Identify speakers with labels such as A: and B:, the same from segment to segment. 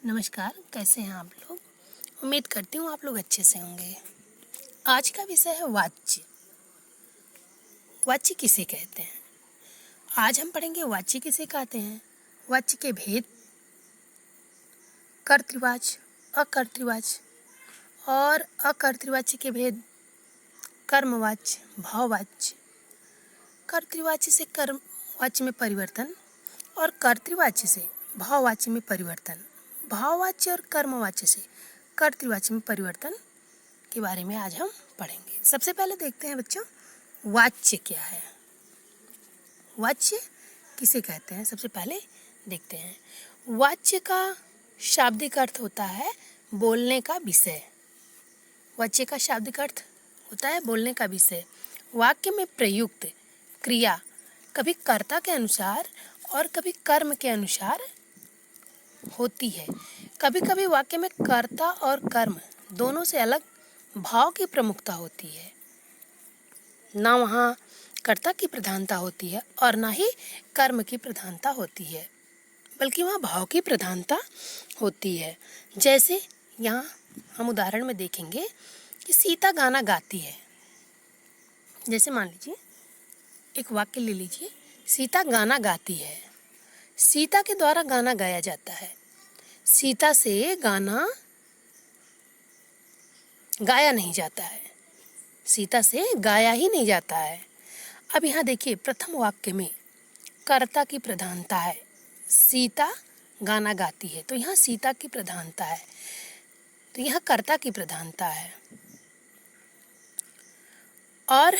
A: नमस्कार, कैसे हैं आप लोग। उम्मीद करती हूँ आप लोग अच्छे से होंगे। आज का विषय है वाच्य। वाच्य किसे कहते हैं। आज हम पढ़ेंगे वाच्य किसे कहते हैं, वाच्य के भेद, कर्तृवाच्य, अकर्तृवाच्य और अकर्तृवाच्य के भेद, कर्मवाच्य, भाववाच्य, कर्तृवाच्य से कर्मवाच्य में परिवर्तन और कर्तृवाच्य से भाववाच्य में परिवर्तन, भाववाच्य और कर्मवाच्य से कर्तृवाच्य में परिवर्तन के बारे में आज हम पढ़ेंगे। सबसे पहले देखते हैं बच्चों, वाच्य क्या है, वाच्य किसे कहते हैं। सबसे पहले देखते हैं, वाच्य का शाब्दिक अर्थ होता है बोलने का विषय। वाच्य का शाब्दिक अर्थ होता है बोलने का विषय। वाक्य में प्रयुक्त क्रिया कभी कर्ता के अनुसार और कभी कर्म के अनुसार होती है। कभी कभी वाक्य में कर्ता और कर्म दोनों से अलग भाव की प्रमुखता होती है। ना वहाँ कर्ता की प्रधानता होती है और ना ही कर्म की प्रधानता होती है, बल्कि वहाँ भाव की प्रधानता होती है। जैसे यहाँ हम उदाहरण में देखेंगे कि सीता गाना गाती है। जैसे मान लीजिए एक वाक्य ले लीजिए, सीता गाना गाती है। सीता के द्वारा गाना गाया जाता है, सीता से गाना गाया नहीं जाता है, सीता से गाया ही नहीं जाता है। अब यहाँ देखिए, प्रथम वाक्य में कर्ता की प्रधानता है, सीता गाना गाती है, तो यहाँ सीता की प्रधानता है, तो यहाँ कर्ता की प्रधानता है। और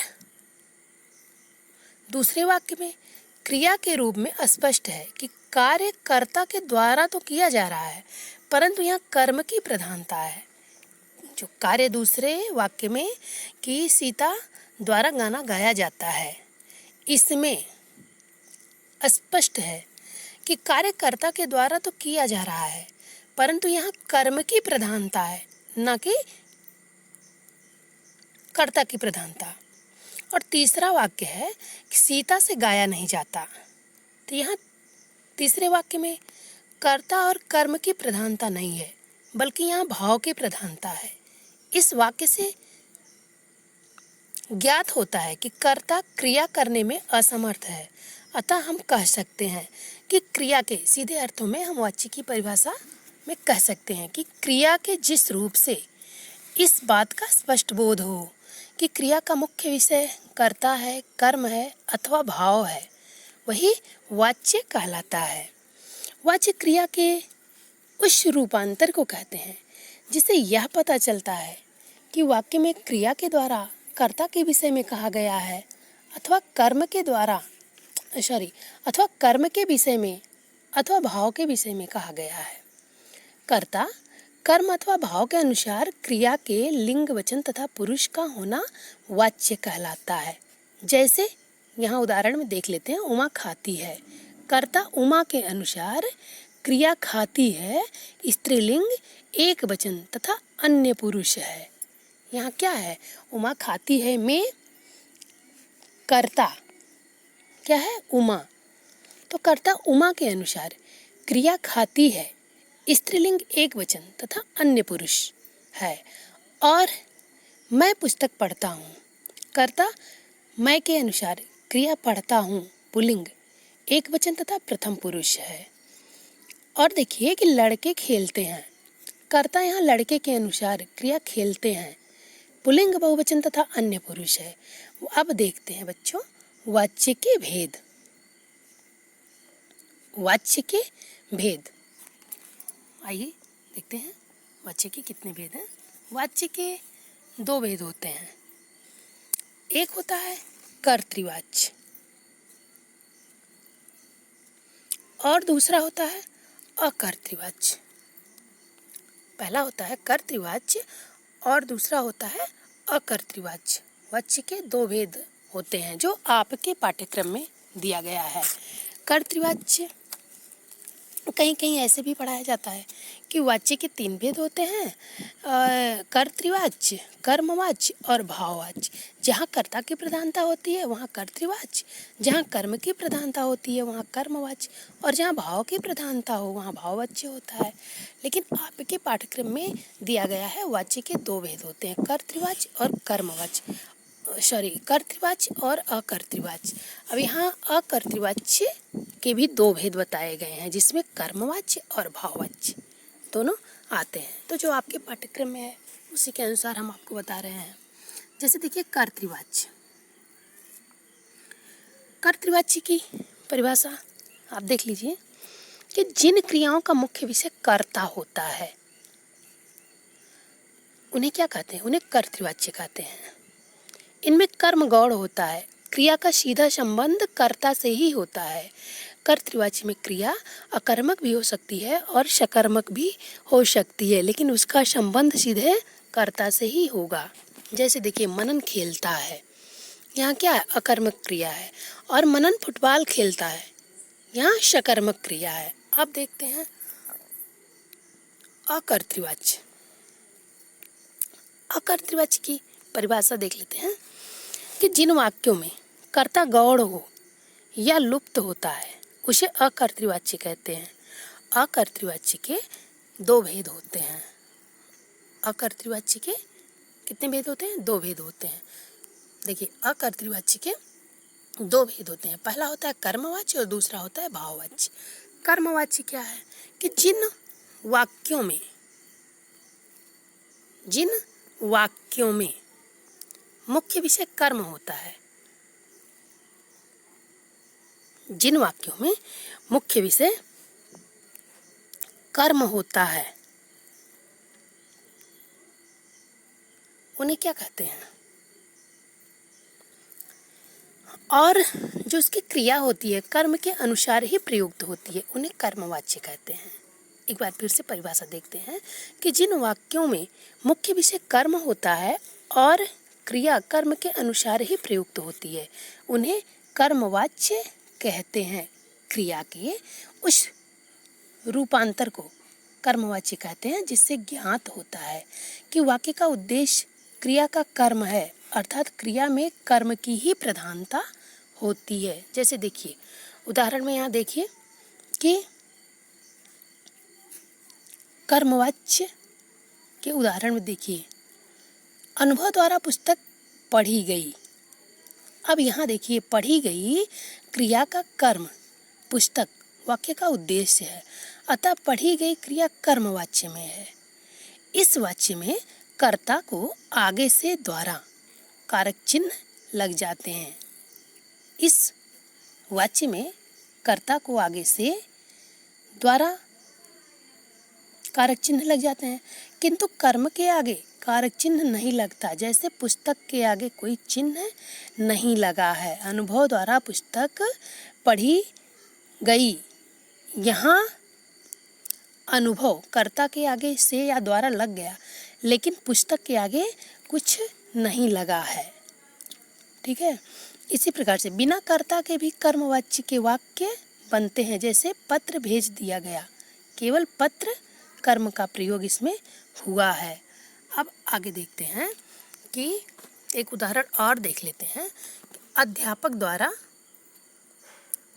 A: दूसरे वाक्य में क्रिया के रूप में स्पष्ट है कि कार्य कर्ता के द्वारा तो किया जा रहा है, परंतु यहाँ कर्म की प्रधानता है। जो कार्य दूसरे वाक्य में कि सीता द्वारा गाना गाया जाता है, इसमें स्पष्ट है कि कार्य कर्ता के द्वारा तो किया जा रहा है, परंतु यहाँ कर्म की प्रधानता है, न कि कर्ता की प्रधानता। और तीसरा वाक्य है कि सीता से गाया नहीं जाता, तो यहाँ तीसरे वाक्य में कर्ता और कर्म की प्रधानता नहीं है, बल्कि यहाँ भाव की प्रधानता है। इस वाक्य से ज्ञात होता है कि कर्ता क्रिया करने में असमर्थ है, अतः हम कह सकते हैं कि क्रिया के सीधे अर्थों में हम वाच्य की परिभाषा में कह सकते हैं कि क्रिया के जिस रूप से इस बात का स्पष्ट बोध हो कि क्रिया का मुख्य विषय कर्ता है, कर्म है अथवा भाव है, वही वाच्य कहलाता है। वाच्य क्रिया के उस रूपांतर को कहते हैं जिससे यह पता चलता है कि वाक्य में क्रिया के द्वारा कर्ता के विषय में कहा गया है अथवा कर्म के विषय में अथवा भाव के विषय में कहा गया है। कर्ता कर्म अथवा भाव के अनुसार क्रिया के लिंग, वचन तथा पुरुष का होना वाच्य कहलाता है। जैसे यहाँ उदाहरण में देख लेते हैं, उमा खाती है, कर्ता उमा के अनुसार क्रिया खाती है स्त्रीलिंग, एक वचन तथा अन्य पुरुष है। यहाँ क्या है, उमा खाती है में कर्ता क्या है, उमा, तो कर्ता उमा के अनुसार क्रिया खाती है स्त्रीलिंग, एक वचन तथा अन्य पुरुष है। और मैं पुस्तक पढ़ता हूँ, कर्ता मैं के अनुसार क्रिया पढ़ता हूँ पुल्लिंग, एक वचन तथा प्रथम पुरुष है। और देखिए कि लड़के खेलते हैं, कर्ता यहाँ लड़के के अनुसार क्रिया खेलते हैं पुल्लिंग, बहुवचन तथा अन्य पुरुष है। अब देखते हैं बच्चों वाच्य के भेद। वाच्य के भेद, आइए देखते हैं वाच्य के कितने भेद हैं। वाच्य के दो भेद होते हैं, एक होता है कर्तृवाच्य और दूसरा होता है अकर्तृवाच्य। पहला होता है कर्तृवाच्य और दूसरा होता है अकर्तृवाच्य। वाच्य के दो भेद होते हैं जो आपके पाठ्यक्रम में दिया गया है। कर्तृवाच्य कहीं कहीं ऐसे भी पढ़ाया जाता है कि वाच्य के 3 भेद होते हैं, कर्तृवाच्य, कर्मवाच्य और भाववाच्य। जहाँ कर्ता की प्रधानता होती है वहाँ कर्तृवाच्य, जहाँ कर्म की प्रधानता होती है वहाँ कर्मवाच्य, और जहाँ भाव की प्रधानता हो वहाँ भाववाच्य होता है। लेकिन आपके पाठ्यक्रम में दिया गया है वाच्य के 2 भेद होते हैं, कर्तृवाच्य और कर्मवाच्य, कर्तृवाच्य और अकर्तृवाच्य। अब यहाँ अकर्तृवाच्य के भी 2 भेद बताए गए हैं, जिसमें कर्मवाच्य और भाववाच्य दोनों आते हैं। तो जो आपके पाठ्यक्रम में है उसी के अनुसार हम आपको बता रहे हैं। जैसे देखिए कर्तृवाच्य, कर्तृवाच्य की परिभाषा आप देख लीजिए कि जिन क्रियाओं का मुख्य विषय कर्ता होता है उन्हें क्या कहते हैं, उन्हें कर्तृवाच्य कहते हैं। इनमें कर्म गौण होता है, क्रिया का सीधा संबंध कर्ता से ही होता है। कर्तृवाच्य में क्रिया अकर्मक भी हो सकती है और सकर्मक भी हो सकती है, लेकिन उसका संबंध सीधे कर्ता से ही होगा। जैसे देखिए मनन खेलता है, यहाँ क्या है, अकर्मक क्रिया है, और मनन फुटबॉल खेलता है, यहाँ सकर्मक क्रिया है। अब देखते हैं अकर्तृवाच्य। अकर्तृवाच्य की परिभाषा देख लेते हैं कि जिन वाक्यों में कर्ता गौण हो या लुप्त होता है उसे अकर्तृवाच्य कहते हैं। अकर्तृवाच्य के 2 भेद होते हैं। अकर्तृवाच्य के कितने भेद होते हैं, 2 भेद होते हैं। देखिए अकर्तृवाच्य के 2 भेद होते हैं, पहला होता है कर्मवाच्य और दूसरा होता है भाववाच्य। कर्मवाच्य क्या है कि जिन वाक्यों में मुख्य विषय कर्म होता है, जिन वाक्यों में मुख्य विषय कर्म होता है उन्हें क्या कहते हैं, और जो उसकी क्रिया होती है कर्म के अनुसार ही प्रयुक्त होती है उन्हें कर्मवाच्य कहते हैं। एक बार फिर से परिभाषा देखते हैं कि जिन वाक्यों में मुख्य विषय कर्म होता है और क्रिया कर्म के अनुसार ही प्रयुक्त होती है उन्हें कर्मवाच्य कहते हैं। क्रिया के उस रूपांतर को कर्मवाच्य कहते हैं जिससे ज्ञात होता है कि वाक्य का उद्देश्य क्रिया का कर्म है, अर्थात क्रिया में कर्म की ही प्रधानता होती है। जैसे देखिए उदाहरण में यहाँ देखिए कि कर्मवाच्य के उदाहरण में देखिए अनुभव द्वारा पुस्तक पढ़ी गई। अब यहाँ देखिए पढ़ी गई क्रिया का कर्म, पुस्तक वाक्य का उद्देश्य है, अतः पढ़ी गई क्रिया कर्मवाच्य में है। इस वाच्य में कर्ता को आगे से द्वारा कारक चिन्ह लग जाते हैं। इस वाच्य में कर्ता को आगे से द्वारा कारक चिन्ह लग जाते हैं, किंतु कर्म के आगे कारक चिन्ह नहीं लगता। जैसे पुस्तक के आगे कोई चिन्ह नहीं लगा है। अनुभव द्वारा पुस्तक पढ़ी गई, यहाँ अनुभव कर्ता के आगे से या द्वारा लग गया, लेकिन पुस्तक के आगे कुछ नहीं लगा है। ठीक है, इसी प्रकार से बिना कर्ता के भी कर्मवाच्य के वाक्य बनते हैं। जैसे पत्र भेज दिया गया, केवल पत्र कर्म का प्रयोग इसमें हुआ है। अब आगे देखते हैं कि एक उदाहरण और देख लेते हैं। अध्यापक द्वारा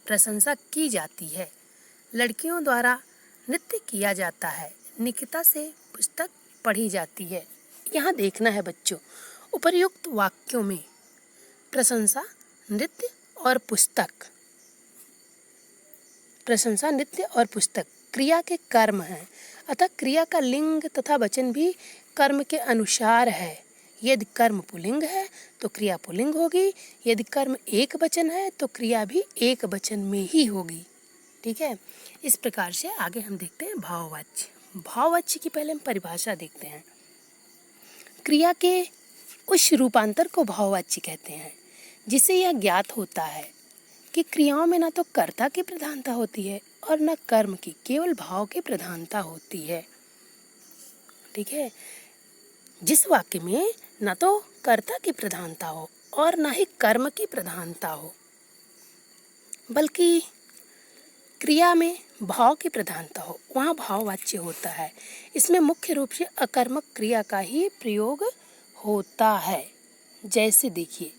A: प्रशंसा की जाती है, लड़कियों द्वारा नृत्य किया जाता है, निकिता से पुस्तक पढ़ी जाती है। यहाँ देखना है बच्चों, उपर्युक्त वाक्यों में प्रशंसा, नृत्य और पुस्तक, प्रशंसा, नृत्य और पुस्तक क्रिया के कर्म हैं, अतः क्रिया का लिंग तथा वचन भी कर्म के अनुसार है। यदि कर्म पुल्लिंग है तो क्रिया पुल्लिंग होगी, यदि कर्म एक वचन है तो क्रिया भी एक वचन में ही होगी। ठीक है, इस प्रकार से आगे हम देखते हैं भाववाच्य। भाववाच्य की पहले हम परिभाषा देखते हैं। क्रिया के उस रूपांतर को भाववाच्य कहते हैं जिससे यह ज्ञात होता है कि क्रियाओं में न तो कर्ता की प्रधानता होती है और न कर्म की, केवल भाव की प्रधानता होती है। ठीक है, जिस वाक्य में न तो कर्ता की प्रधानता हो और न ही कर्म की प्रधानता हो, बल्कि क्रिया में भाव की प्रधानता हो वहाँ भाववाच्य होता है। इसमें मुख्य रूप से अकर्मक क्रिया का ही प्रयोग होता है। जैसे देखिए,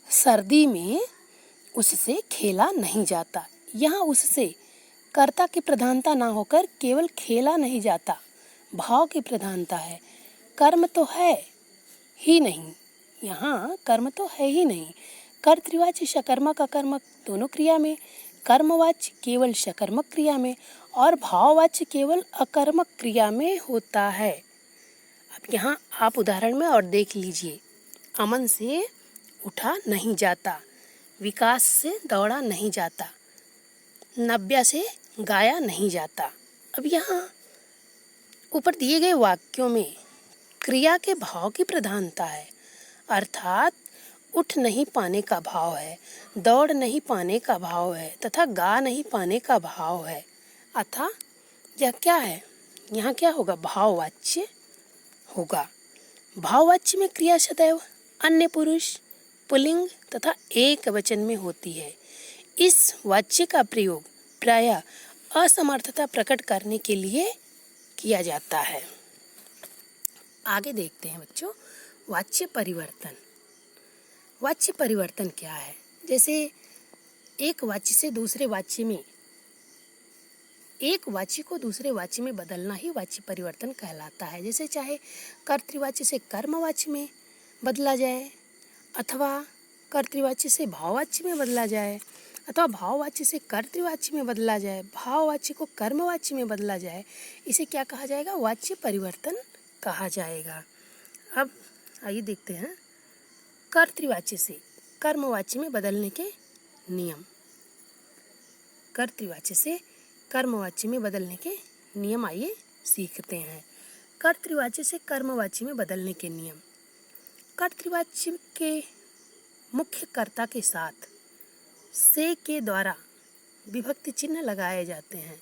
A: सर्दी में उससे खेला नहीं जाता, यहाँ उससे कर्ता की प्रधानता ना होकर केवल खेला नहीं जाता, भाव की प्रधानता है। कर्म तो है ही नहीं, यहाँ कर्म तो है ही नहीं। कर्तृवाच्य सकर्मक अकर्मक दोनों क्रिया में, कर्मवाच्य केवल सकर्मक क्रिया में और भाववाच्य केवल अकर्मक क्रिया में होता है। अब यहाँ आप उदाहरण में और देख लीजिए, अमन से उठा नहीं जाता, विकास से दौड़ा नहीं जाता, नव्या से गाया नहीं जाता। अब यहाँ ऊपर दिए गए वाक्यों में क्रिया के भाव की प्रधानता है, अर्थात उठ नहीं पाने का भाव है, दौड़ नहीं पाने का भाव है तथा गा नहीं पाने का भाव है। अतः यह क्या है, यहाँ क्या होगा, भाववाच्य होगा। भाववाच्य में क्रिया सदैव अन्य पुरुष, पुल्लिंग तथा एक वचन में होती है। इस वाच्य का प्रयोग प्रायः असमर्थता प्रकट करने के लिए किया जाता है। आगे देखते हैं बच्चों, वाच्य परिवर्तन। वाच्य परिवर्तन क्या है? जैसे एक वाच्य से दूसरे वाच्य में, एक वाच्य को दूसरे वाच्य में बदलना ही वाच्य परिवर्तन कहलाता है। जैसे चाहे कर्तृवाच्य से कर्मवाच्य में बदला जाए, अथवा कर्तृवाच्य से भाववाच्य में बदला जाए, अथवा भाववाच्य से कर्तृवाच्य में बदला जाए, भाववाच्य को कर्मवाच्य में बदला जाए, इसे क्या कहा जाएगा, वाच्य परिवर्तन कहा जाएगा। अब आइए देखते हैं कर्तृवाच्य से कर्मवाच्य में बदलने के नियम। कर्तृवाच्य से कर्मवाच्य में बदलने के नियम आइए सीखते हैं। कर्तृवाच्य से कर्मवाच्य में बदलने के नियम। कर्तृवाच्य के मुख्य कर्ता के साथ से के द्वारा विभक्ति चिन्ह लगाए जाते हैं।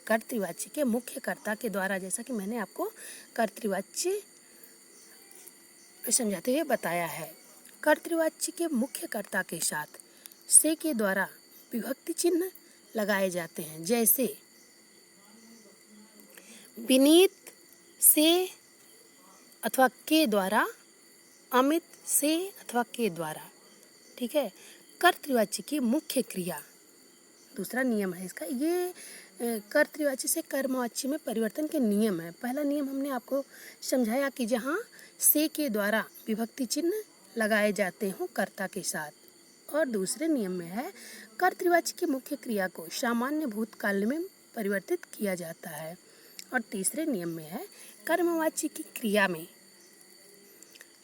A: कर्तृवाच्य के मुख्य कर्ता के द्वारा, जैसा कि मैंने आपको कर्तृवाच्य समझाते हुए बताया है, कर्तृवाच्य के मुख्य कर्ता के साथ से के द्वारा विभक्ति चिन्ह लगाए जाते हैं। जैसे विनीत से अथवा के द्वारा, अमित से अथवा के द्वारा। ठीक है, कर्तृवाच्य की मुख्य क्रिया, दूसरा नियम है इसका। ये कर्तृवाच्य से कर्मवाच्य में परिवर्तन के नियम है। पहला नियम हमने आपको समझाया कि जहाँ से के द्वारा विभक्ति चिन्ह लगाए जाते हों कर्ता के साथ, और दूसरे नियम में है कर्तृवाच्य की मुख्य क्रिया को सामान्य भूतकाल में परिवर्तित किया जाता है, और तीसरे नियम में है कर्मवाच्य की क्रिया में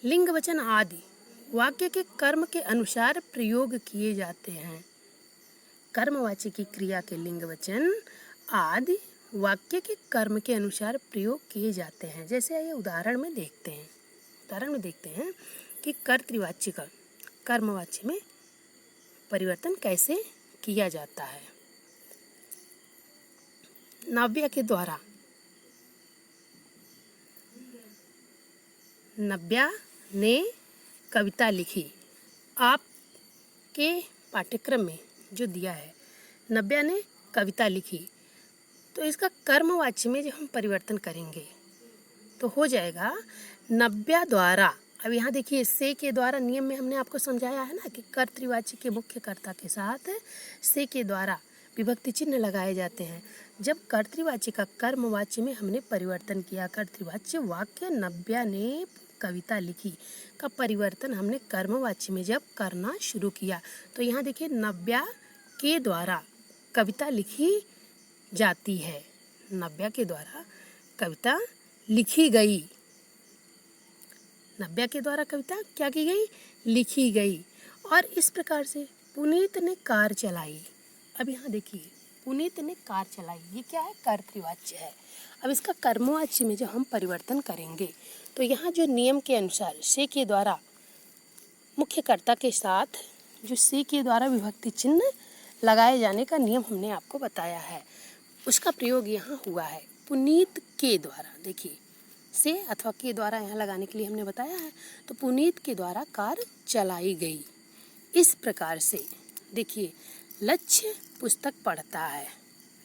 A: लिंग वचन आदि वाक्य के कर्म के अनुसार प्रयोग किए जाते हैं। कर्मवाच्य की क्रिया के लिंग वचन आदि वाक्य के कर्म के अनुसार प्रयोग किए जाते हैं। जैसे ये उदाहरण में देखते हैं कि कर्तृवाच्य का कर्मवाच्य में परिवर्तन कैसे किया जाता है। नव्या के द्वारा, नव्या ने कविता लिखी। आपके पाठ्यक्रम में जो दिया है, नव्या ने कविता लिखी, तो इसका कर्मवाच्य में जब हम परिवर्तन करेंगे तो हो जाएगा नव्या द्वारा। अब यहाँ देखिए, से के द्वारा नियम में हमने आपको समझाया है ना कि कर्तृवाच्य के मुख्य कर्ता के साथ से के द्वारा विभक्ति चिन्ह लगाए जाते हैं। जब कर्तृवाच्य का कर्मवाच्य में हमने परिवर्तन किया, कर्तृवाच्य वाक्य नव्या ने कविता लिखी का परिवर्तन हमने कर्मवाच्य में जब करना शुरू किया, तो यहाँ देखिए नव्या के द्वारा कविता लिखी जाती है। नव्या के द्वारा कविता लिखी गई। नव्या के द्वारा कविता क्या की गई, लिखी गई। और इस प्रकार से पुनीत ने कार चलाई। अब यहाँ देखिए, पुनीत ने कार चलाई, ये क्या है, कर्तृवाच्य है। अब इसका कर्मवाच्य में जब हम परिवर्तन करेंगे तो यहाँ जो नियम के अनुसार से के द्वारा मुख्य कर्ता के साथ जो से के द्वारा विभक्ति चिन्ह लगाए जाने का नियम हमने आपको बताया है, उसका प्रयोग यहाँ हुआ है पुनीत के द्वारा। देखिए, से अथवा के द्वारा यहाँ लगाने के लिए हमने बताया है, तो पुनीत के द्वारा कार चलाई गई। इस प्रकार से देखिए, लक्ष्य पुस्तक पढ़ता है,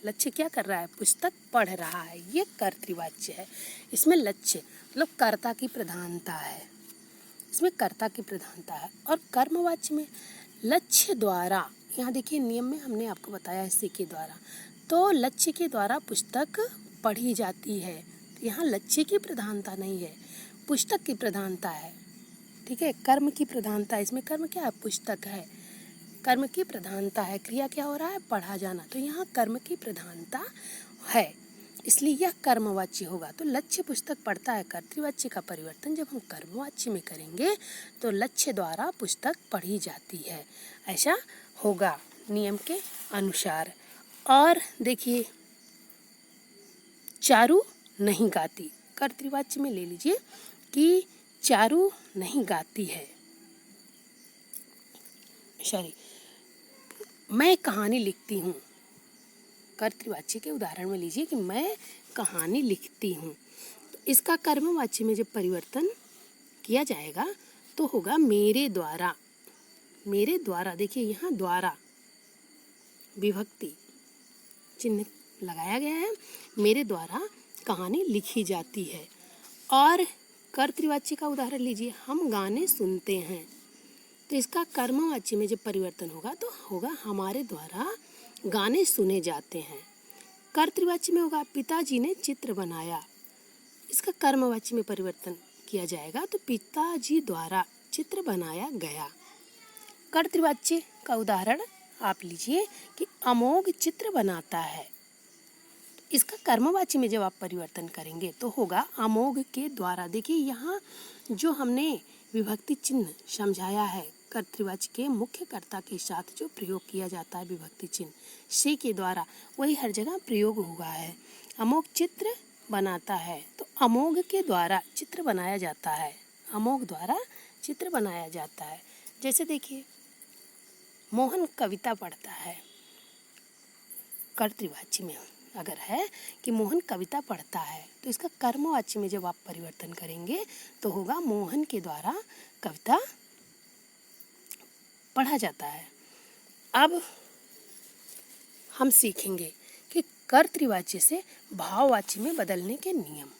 A: लक्ष्य क्या कर रहा है? पुस्तक पढ़ रहा है। ये कर्तृवाच्य है। इसमें लक्ष्य मतलब कर्ता की प्रधानता है, इसमें कर्ता की प्रधानता है। और कर्मवाच्य में लक्ष्य द्वारा, यहाँ देखिए नियम में हमने आपको बताया इसी के द्वारा, तो लक्ष्य के द्वारा पुस्तक पढ़ी जाती है। तो यहाँ लक्ष्य की प्रधानता नहीं है, पुस्तक की प्रधानता है। ठीक है, कर्म की प्रधानता, इसमें कर्म क्या है? पुस्तक है। कर्म की प्रधानता है, क्रिया क्या हो रहा है? पढ़ा जाना। तो यहाँ कर्म की प्रधानता है, इसलिए यह कर्मवाच्य होगा। तो लक्ष्य पुस्तक पढ़ता है। कर्तृवाच्य का परिवर्तन जब हम कर्मवाच्य में करेंगे तो लक्ष्य द्वारा पुस्तक पढ़ी जाती है, ऐसा होगा नियम के अनुसार। और देखिए, चारू नहीं गाती, कर्तृवाच्य में ले लीजिए कि चारू नहीं गाती है, सॉरी, मैं कहानी लिखती हूँ। कर्तृवाच्य के उदाहरण में लीजिए कि मैं कहानी लिखती हूँ। तो इसका कर्मवाच्य में जब परिवर्तन किया जाएगा तो होगा मेरे द्वारा। मेरे द्वारा, देखिए यहाँ द्वारा विभक्ति चिन्ह लगाया गया है, मेरे द्वारा कहानी लिखी जाती है। और कर्तृवाच्य का उदाहरण लीजिए, हम गाने सुनते हैं। तो इसका कर्मवाच्य में जब परिवर्तन होगा तो होगा हमारे द्वारा गाने सुने जाते हैं। कर्तृवाच्य में होगा पिताजी ने चित्र बनाया। इसका कर्मवाच्य में परिवर्तन किया जाएगा तो पिताजी द्वारा चित्र बनाया गया। कर्तृवाच्य का उदाहरण आप लीजिए कि अमोघ चित्र बनाता है। इसका कर्मवाच्य में जब आप परिवर्तन करेंगे तो होगा अमोघ के द्वारा। देखिए यहाँ जो हमने विभक्ति चिन्ह समझाया है, कर्तृवाच्य के मुख्य कर्ता के साथ जो प्रयोग किया जाता है विभक्ति चिन्ह से के द्वारा, वही हर जगह प्रयोग हुआ है। अमोघ चित्र बनाता है, तो अमोघ के द्वारा चित्र बनाया जाता है, अमोघ द्वारा चित्र बनाया जाता है। जैसे देखिए, मोहन कविता पढ़ता है। कर्तृवाच्य में अगर है कि मोहन कविता पढ़ता है तो इसका कर्मवाच्य में जब आप परिवर्तन करेंगे तो होगा मोहन के द्वारा कविता पढ़ा जाता है। अब हम सीखेंगे कि कर्तृवाच्य से भाववाच्य में बदलने के नियम।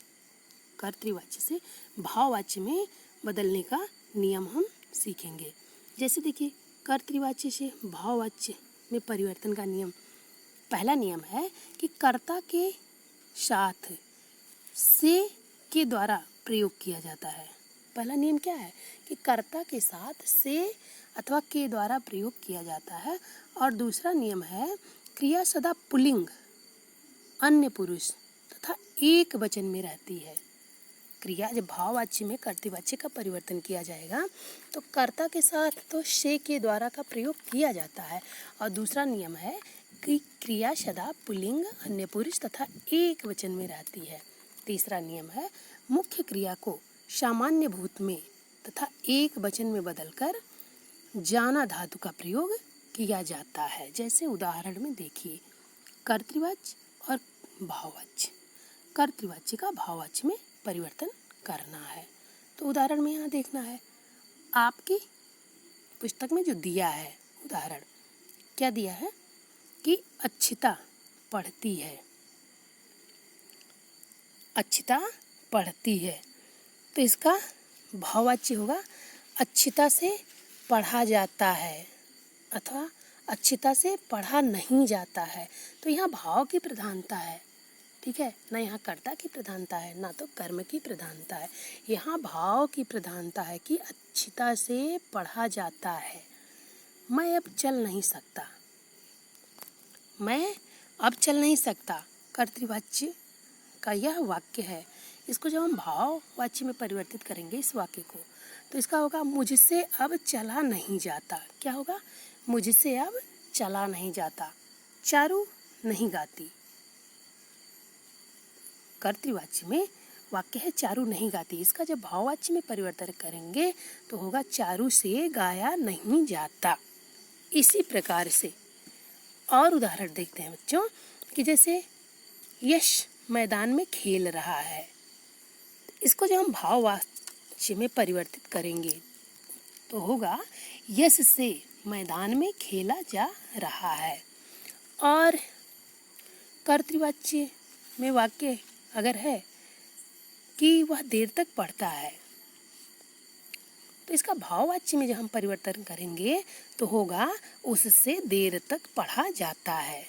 A: कर्तृवाच्य से भाववाच्य में बदलने का नियम हम सीखेंगे। जैसे देखिए, कर्तृवाच्य से भाववाच्य में परिवर्तन का नियम, पहला नियम है कि कर्ता के साथ से के द्वारा प्रयोग किया जाता है। पहला नियम क्या है कि कर्ता के साथ से अथवा के द्वारा प्रयोग किया जाता है। और दूसरा नियम है क्रिया सदा पुल्लिंग, अन्य पुरुष तथा एक वचन में रहती है। क्रिया जब भाववाच्य में कर्तृवाच्य का परिवर्तन किया जाएगा तो कर्ता के साथ तो से के द्वारा का प्रयोग किया जाता है। और दूसरा नियम है कि क्रिया सदा पुल्लिंग, अन्य पुरुष तथा एक वचन में रहती है। तीसरा नियम है मुख्य क्रिया को सामान्य भूत में तथा एक वचन में बदलकर जाना धातु का प्रयोग किया जाता है। जैसे उदाहरण में देखिए, कर्तृवाच्य और भाववाच्य। कर्तृवाच्य का भाववाच्य में परिवर्तन करना है तो उदाहरण में यहाँ देखना है, आपकी पुस्तक में जो दिया है उदाहरण, क्या दिया है कि अच्छिता पढ़ती है। अच्छिता पढ़ती है, तो इसका भाववाच्य होगा अच्छिता से पढ़ा जाता है अथवा अच्छिता से पढ़ा नहीं जाता है। तो यहाँ भाव की प्रधानता है, ठीक है, ना यहाँ कर्ता की प्रधानता है ना तो कर्म की प्रधानता है। यहाँ भाव की प्रधानता है कि अच्छिता से पढ़ा जाता है। मैं अब चल नहीं सकता, मैं अब चल नहीं सकता कर्तृवाच्य का यह वाक्य है। इसको जब हम भाववाच्य में परिवर्तित करेंगे इस वाक्य को, तो इसका होगा मुझसे अब चला नहीं जाता। क्या होगा? मुझसे अब चला नहीं जाता। चारू नहीं गाती, कर्तृवाच्य में वाक्य है चारू नहीं गाती। इसका जब भाववाच्य में परिवर्तन करेंगे तो होगा चारू से गाया नहीं जाता। इसी प्रकार से और उदाहरण देखते हैं बच्चों कि जैसे यश मैदान में खेल रहा है। इसको जब हम भाववाच्य में परिवर्तित करेंगे तो होगा यश से मैदान में खेला जा रहा है। और कर्तृवाच्य में वाक्य अगर है कि वह देर तक पढ़ता है, तो इसका भाववाच्य में जब हम परिवर्तन करेंगे तो होगा उससे देर तक पढ़ा जाता है।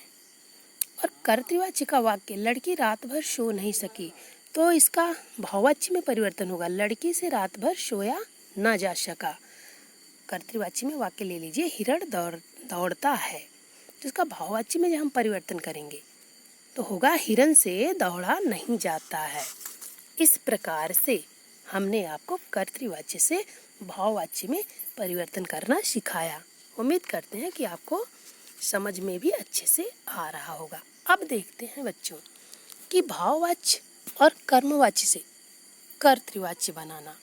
A: और कर्तृवाच्य का वाक्य लड़की रात भर सो नहीं सकी, तो इसका भाववाच्य में परिवर्तन होगा लड़की से रात भर सोया न जा सका। कर्तृवाच्य में वाक्य ले लीजिए हिरण दौड़ता है, तो इसका भाववाच्य में जब हम परिवर्तन करेंगे तो होगा हिरण से दौड़ा नहीं जाता है। इस प्रकार से हमने आपको कर्तृवाच्य से भाववाच्य में परिवर्तन करना सिखाया। उम्मीद करते हैं कि आपको समझ में भी अच्छे से आ रहा होगा। अब देखते हैं बच्चों कि भाववाच्य और कर्मवाच्य से कर्तृवाच्य बनाना।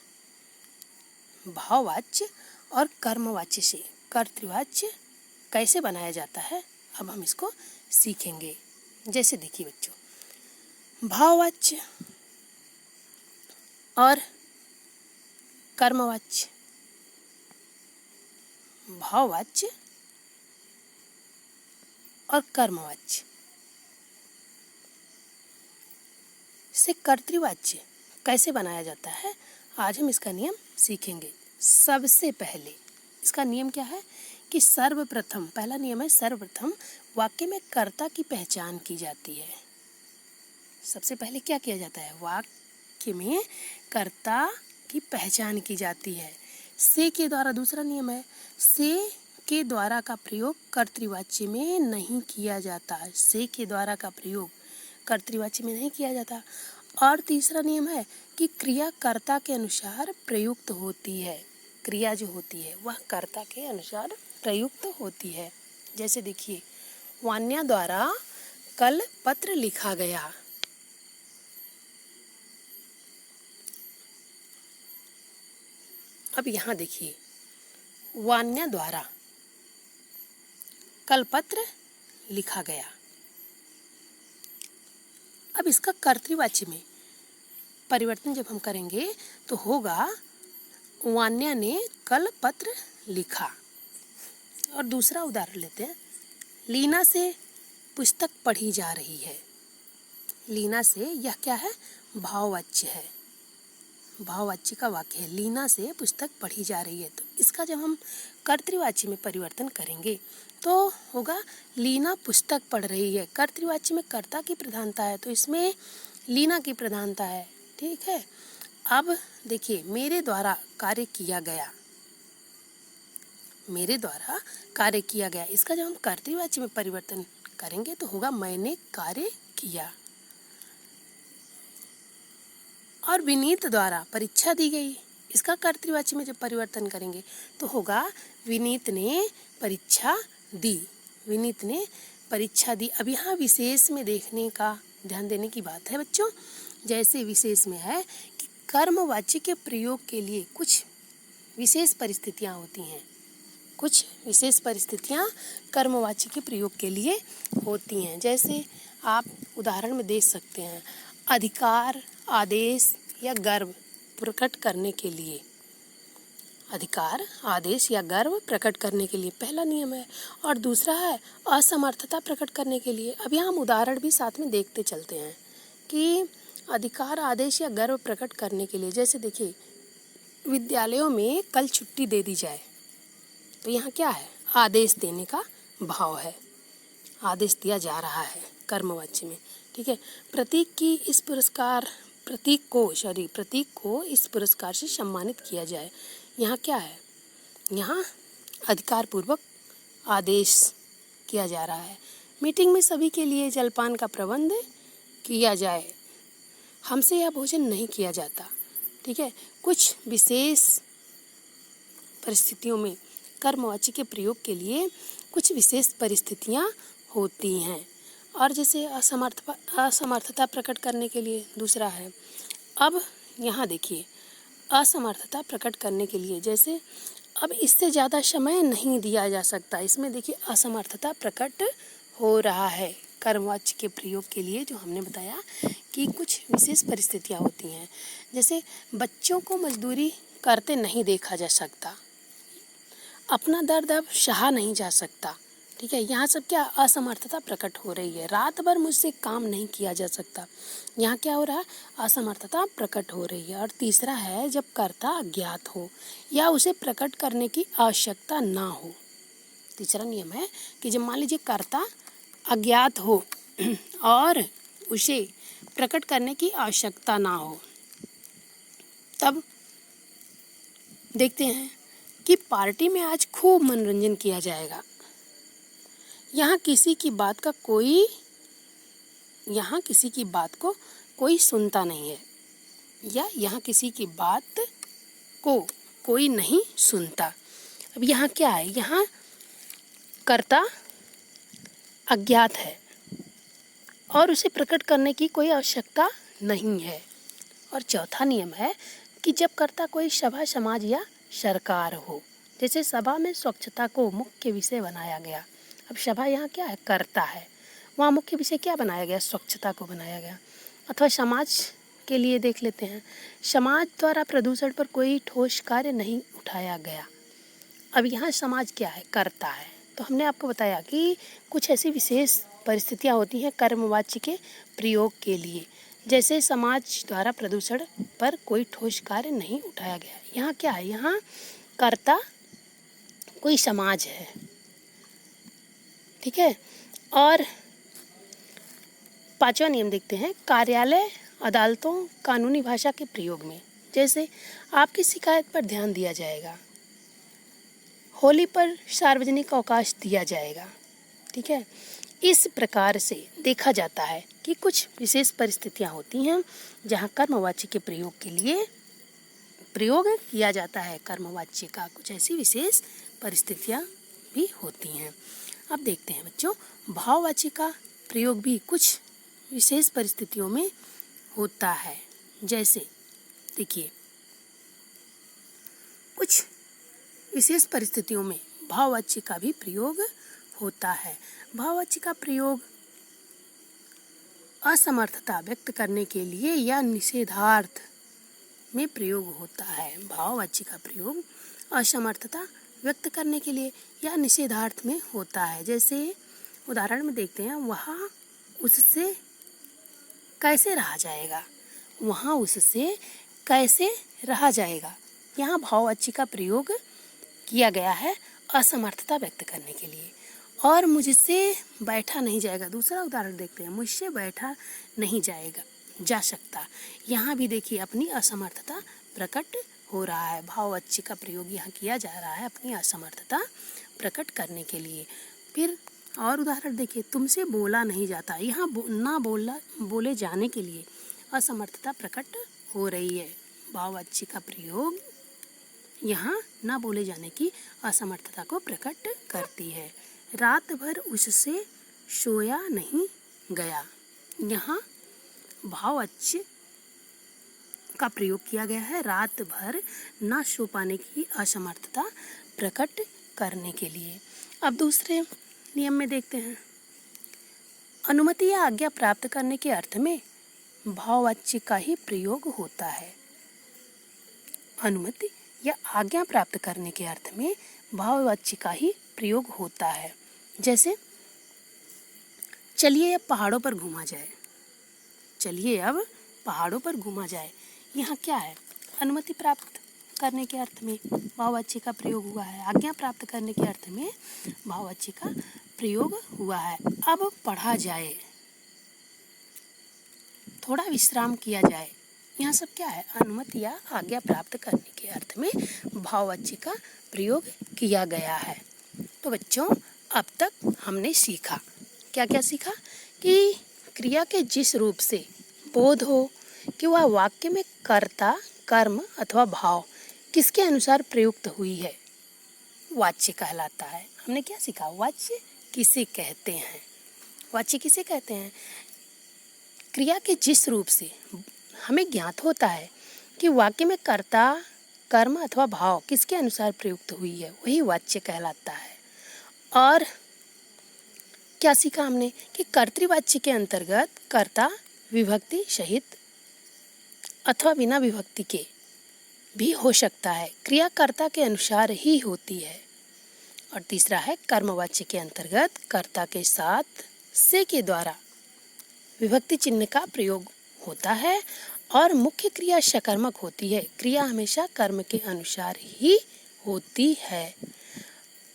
A: भाववाच्य और कर्मवाच्य से कर्तृवाच्य कैसे बनाया जाता है, अब हम इसको सीखेंगे। जैसे देखिए बच्चों, भाववाच्य और कर्मवाच्य, भाववाच्य और कर्मवाच्य से कर्तृवाच्य कैसे बनाया जाता है, आज हम इसका नियम सीखेंगे। सबसे पहले इसका नियम क्या है कि सर्वप्रथम, पहला नियम है सर्वप्रथम वाक्य में कर्ता की पहचान की जाती है। सबसे पहले क्या किया जाता है, वाक्य में कर्ता की पहचान की जाती है। से के द्वारा, दूसरा नियम है से के द्वारा का प्रयोग कर्तृवाच्य में नहीं किया जाता। से के द्वारा का प्रयोग कर्तृवाच्य में नहीं किया जाता। और तीसरा नियम है कि क्रिया कर्ता के अनुसार प्रयुक्त होती है। क्रिया जो होती है वह कर्ता के अनुसार प्रयुक्त होती है। जैसे देखिए, वान्या द्वारा कल पत्र लिखा गया। अब यहाँ देखिए, वान्या द्वारा कल पत्र लिखा गया। अब इसका कर्तृवाच्य में परिवर्तन जब हम करेंगे तो होगा वान्या ने कल पत्र लिखा। और दूसरा उदाहरण लेते हैं, लीना से पुस्तक पढ़ी जा रही है। लीना से, यह क्या है, भाववाच्य है, भाववाच्य का वाक्य है। लीना से पुस्तक पढ़ी जा रही है, तो इसका जब हम कर्तृवाच्य में परिवर्तन करेंगे तो होगा लीना पुस्तक पढ़ रही है। कर्तृवाच्य में कर्ता की प्रधानता है, तो इसमें लीना की प्रधानता है। ठीक है। अब देखिए, मेरे द्वारा कार्य किया गया, मेरे द्वारा कार्य किया गया, इसका जब हम कर्तृवाच्य में परिवर्तन करेंगे तो होगा मैंने कार्य किया। और विनीत द्वारा परीक्षा दी गई, इसका कर्तृवाच्य में जब परिवर्तन करेंगे तो होगा विनीत ने परीक्षा दी। विनीत ने परीक्षा दी। अब यहाँ विशेष में देखने का, ध्यान देने की बात है बच्चों। जैसे विशेष में है कि कर्मवाच्य के प्रयोग के लिए कुछ विशेष परिस्थितियाँ होती हैं। कुछ विशेष परिस्थितियाँ कर्मवाच्य के प्रयोग के लिए होती हैं। जैसे आप उदाहरण में देख सकते हैं, अधिकार, आदेश या गर्व प्रकट करने के लिए। अधिकार, आदेश या गर्व प्रकट करने के लिए पहला नियम है। और दूसरा है असमर्थता प्रकट करने के लिए। अब यहाँ हम उदाहरण भी साथ में देखते चलते हैं कि अधिकार, आदेश या गर्व प्रकट करने के लिए, जैसे देखिए, विद्यालयों में कल छुट्टी दे दी जाए, तो यहाँ क्या है, आदेश देने का भाव है, आदेश दिया जा रहा है कर्मवाच्य में। ठीक है। प्रतीक को इस पुरस्कार से सम्मानित किया जाए, यहाँ क्या है, यहाँ अधिकार पूर्वक आदेश किया जा रहा है। मीटिंग में सभी के लिए जलपान का प्रबंध किया जाए, हमसे यह भोजन नहीं किया जाता। ठीक है। कुछ विशेष परिस्थितियों में कर्मवाच्य के प्रयोग के लिए कुछ विशेष परिस्थितियाँ होती हैं। और जैसे असमर्थता प्रकट करने के लिए दूसरा है। अब यहाँ देखिए, असमर्थता प्रकट करने के लिए, जैसे अब इससे ज़्यादा समय नहीं दिया जा सकता, इसमें देखिए असमर्थता प्रकट हो रहा है कर्मवाच्य के प्रयोग के लिए, जो हमने बताया कि कुछ विशेष परिस्थितियाँ होती हैं। जैसे बच्चों को मजदूरी करते नहीं देखा जा सकता, अपना दर्द अब सहा नहीं जा सकता। ठीक ठीक है, यहाँ सब क्या असमर्थता प्रकट हो रही है। रात भर मुझसे काम नहीं किया जा सकता, यहाँ क्या हो रहा है, असमर्थता प्रकट हो रही है। और तीसरा है जब कर्ता अज्ञात हो या उसे प्रकट करने की आवश्यकता ना हो। तीसरा नियम है कि जब मान लीजिए कर्ता अज्ञात हो और उसे प्रकट करने की आवश्यकता ना हो, तब देखते हैं कि पार्टी में आज खूब मनोरंजन किया जाएगा। यहाँ किसी की बात को कोई सुनता नहीं है, या यहाँ किसी की बात को कोई नहीं सुनता। अब यहाँ क्या है, यहाँ कर्ता अज्ञात है और उसे प्रकट करने की कोई आवश्यकता नहीं है। और चौथा नियम है कि जब कर्ता कोई सभा, समाज या सरकार हो, जैसे सभा में स्वच्छता को मुख्य विषय बनाया गया। अब सभा यहाँ क्या है, कर्ता है, वहाँ मुख्य विषय क्या बनाया गया, स्वच्छता को बनाया गया। अथवा समाज के लिए देख लेते हैं, समाज द्वारा प्रदूषण पर कोई ठोस कार्य नहीं उठाया गया। अब यहाँ समाज क्या है, कर्ता है। तो हमने आपको बताया कि कुछ ऐसी विशेष परिस्थितियाँ होती हैं कर्मवाच्य के प्रयोग के लिए, जैसे समाज द्वारा प्रदूषण पर कोई ठोस कार्य नहीं उठाया गया। यहाँ क्या है, यहाँ कर्ता कोई समाज है, ठीक है। और पांचवा नियम देखते हैं, कार्यालय, अदालतों, कानूनी भाषा के प्रयोग में, जैसे आपकी शिकायत पर ध्यान दिया जाएगा, होली पर सार्वजनिक अवकाश दिया जाएगा, ठीक है। इस प्रकार से देखा जाता है कि कुछ विशेष परिस्थितियां होती हैं जहां कर्मवाच्य के प्रयोग के लिए प्रयोग किया जाता है। कर्मवाच्य का कुछ ऐसी विशेष परिस्थितियां भी होती हैं। अब देखते हैं बच्चों, भाववाच्य का प्रयोग भी कुछ विशेष परिस्थितियों में होता है। जैसे देखिए, कुछ विशेष परिस्थितियों में भाववाच्य का भी प्रयोग होता है। भाववाच्य का प्रयोग असमर्थता व्यक्त करने के लिए या निषेधार्थ में प्रयोग होता है। भाववाच्य का प्रयोग असमर्थता व्यक्त करने के लिए या निषेधार्थ में होता है। जैसे उदाहरण में देखते हैं, वहाँ उससे कैसे रहा जाएगा, वहाँ उससे कैसे रहा जाएगा। यहाँ भाववाच्य का प्रयोग किया गया है असमर्थता व्यक्त करने के लिए। और मुझसे बैठा नहीं जाएगा, दूसरा उदाहरण देखते हैं, मुझसे बैठा नहीं जा सकता। यहाँ भी देखिए अपनी असमर्थता प्रकट हो रहा है। भाववाच्य का प्रयोग यहाँ किया जा रहा है अपनी असमर्थता प्रकट करने के लिए। फिर और उदाहरण देखिए, तुमसे बोला नहीं जाता, यहाँ बोले जाने के लिए असमर्थता प्रकट हो रही है। भाववाच्य का प्रयोग यहाँ ना बोले जाने की असमर्थता को प्रकट करती है। रात भर उससे सोया नहीं गया, यहाँ भाववाच्य का प्रयोग किया गया है रात भर ना सो पाने की असमर्थता प्रकट करने के लिए। अब दूसरे नियम में देखते हैं, अनुमति या आज्ञा प्राप्त करने के अर्थ में भाववाच्य का ही प्रयोग होता है। अनुमति या आज्ञा प्राप्त करने के अर्थ में भाववाच्य का ही प्रयोग होता है। जैसे चलिए अब पहाड़ों पर घूमा जाए, चलिए अब पहाड़ों पर घूमा जाए। यहाँ क्या है, अनुमति प्राप्त करने के अर्थ में भाववाच्य का प्रयोग हुआ है, आज्ञा प्राप्त करने के अर्थ में भाववाच्य का प्रयोग हुआ है। अब पढ़ा जाए, थोड़ा विश्राम किया जाए, यहाँ सब क्या है, अनुमति या आज्ञा प्राप्त करने के अर्थ में भाववाच्य का प्रयोग किया गया है। तो बच्चों, अब तक हमने सीखा, क्या क्या सीखा, कि क्रिया के जिस रूप से बोध हो कि वह वाक्य में कर्ता, कर्म अथवा भाव किसके अनुसार प्रयुक्त हुई है, वाच्य कहलाता है। हमने क्या सीखा, वाच्य किसे कहते हैं, वाच्य किसे कहते हैं। क्रिया के जिस रूप से हमें ज्ञात होता है कि वाक्य में कर्ता, कर्म अथवा भाव किसके अनुसार प्रयुक्त हुई है, वही वाच्य कहलाता है। और क्या सीखा हमने कि कर्तृवाच्य के अंतर्गत कर्ता विभक्ति सहित अथवा बिना विभक्ति के भी हो सकता है, क्रिया कर्ता के अनुसार ही होती है। और तीसरा है कर्मवाच्य के अंतर्गत कर्ता के साथ से के द्वारा विभक्ति चिन्ह का प्रयोग होता है और मुख्य क्रिया सकर्मक होती है। क्रिया हमेशा कर्म के अनुसार ही होती है।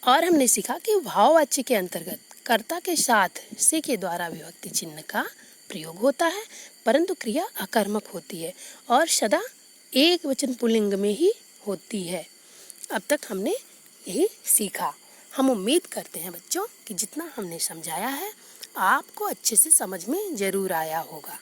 A: और हमने सीखा कि भाववाच्य के अंतर्गत कर्ता के साथ से के द्वारा विभक्ति चिन्ह का प्रयोग होता है, परंतु क्रिया अकर्मक होती है और सदा एक वचन पुल्लिंग में ही होती है। अब तक हमने यही सीखा। हम उम्मीद करते हैं बच्चों कि जितना हमने समझाया है आपको अच्छे से समझ में ज़रूर आया होगा।